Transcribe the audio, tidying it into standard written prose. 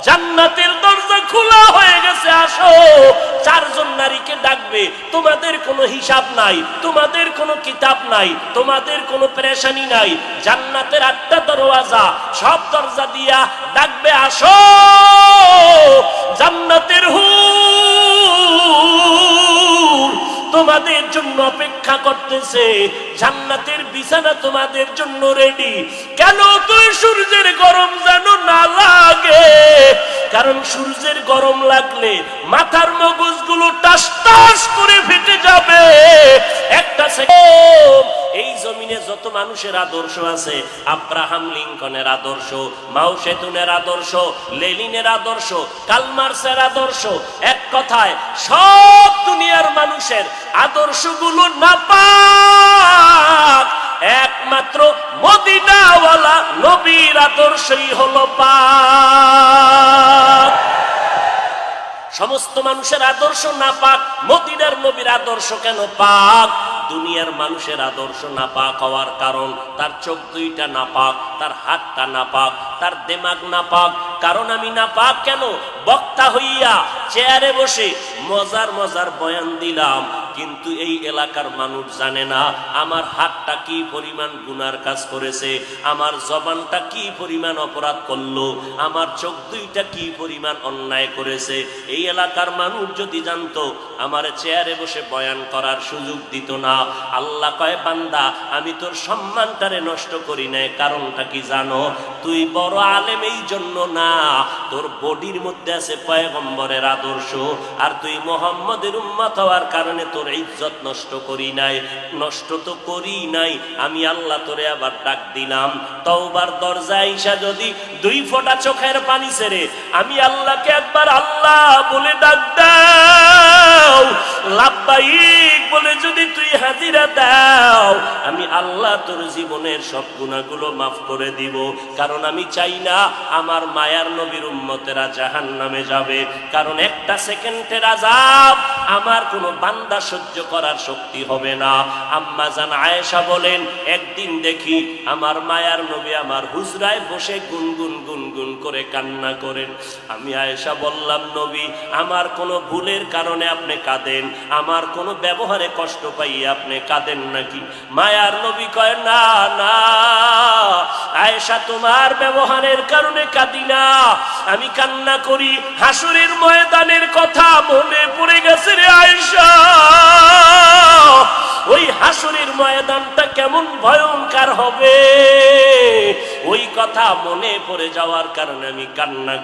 জান্নাতের দরজা খোলা হয়ে গেছে, আসো। চারজন নারীকে ডাকবে, তোমাদের কোনো হিসাব নাই, তোমাদের কোনো কিতাব নাই, তোমাদের কোনো পেরেশানি নাই। জান্নাতের 8টা দরওয়াজা, সব দরজা দিয়া ডাকবে, আসো। জান্নাতের হুর তোমাদের জন্য অপেক্ষা করতেছে, জান্নাতের বিছানা তোমাদের জন্য রেডি। কেন? তুই সূর্যের গরম যেন না লাগে, কারণ সূর্যের গরম লাগলে মাথার মগজগুলো টাস টাস করে ফেটে যাবে। একটা সেকেন্ড এই জমিনে যত মানুষের আদর্শ আছে, আব্রাহাম লিঙ্কনের আদর্শ, মাও সেতুনের আদর্শ, লেনিনের আদর্শ, কার্ল মার্ক্সের আদর্শ, এক কথায় সব দুনিয়ার মানুষের আদর্শগুলো নাপাক, একমাত্র মদিনাওয়ালা নবীর আদর্শই হলো পাক। সমস্ত মানুষের আদর্শ নাপাক, মদিনার নবীর আদর্শ কেন পাক? দুনিয়ার মানুষের আদর্শ নাপাক হওয়ার কারণ তার চোখ দুইটা নাপাক, তার হাতটা নাপাক, তার দিমাগ নাপাক। কারণ আমি নাপাক কেন? বক্তা হইয়া চেয়ারে বসে মজার মজার বয়ান দিলাম, কিন্তু এই এলাকার মানুষ জানে না আমার হাতটা কি পরিমাণ গুনার কাজ করেছে, আমার জবানটা কি পরিমাণ অপরাধ করলো, আমার চোখ দুইটা কি পরিমাণ অন্যায় করেছে। এই এলাকার মানুষ যদি জানতো, আমার চেয়ারে বসে বয়ান করার সুযোগ দিত না। আল্লাহ কয়, বান্দা আমি তোর সম্মানটারে নষ্ট করি নাই, কারণটা কি জানো? তুই বড় আলেম এই জন্য না, তোর বডির মধ্যে আছে পয়গম্বরের আদর্শ, আর তুই মুহাম্মদের উম্মত হওয়ার কারণে তোর ইজ্জত নষ্ট করি নাই। নষ্ট তো করি নাই, আমি আল্লাহ তোরে আবার ডাক দিলাম, তওবার দরজায় আইসা যদি 2 ফোঁটা চোখের পানি ছেড়ে আমি আল্লাহকে একবার আল্লাহ বলে ডাক দাও, লাব্বাইক বলে যদি তুই হাজিরা দাও, আমি আল্লাহ তোর জীবনের সব গুনাহগুলো মাফ করে দিব। কারণ আমি চাই না আমার মায়ার নবীর উম্মতেরা জাহান্নামে যাবে, কারণ একটা সেকেন্ডের আযাব আমার কোনো বান্দা সহ্য করার শক্তি হবে না। আম্মা জান আয়েশা বলেন, একদিন দেখি আমার মায়ার নবী আমার হুজরায় বসে গুনগুন গুনগুন করে কান্না করেন। আমি আয়েশা বললাম, নবী আমার কোনো ভুলের কারণে আপনি কাঁদেন, আমার কোনো ব্যবহারে কষ্ট পাইয়ে আপনি কাঁদেন নাকি? মায়ার নবী কয়, না না আয়েশা, তোমার ব্যবহারের কারণে কাঁদি না, আমি কান্না করি হাসরের ময়দানের কথা মনে পড়ে গেছে রে আয়েশা। ওই হাসরের ময়দানটা কেমন ভয়ঙ্কর হবে, ওই কথা মনে পড়ে যাওয়ার কারণে আমি কান্না করি।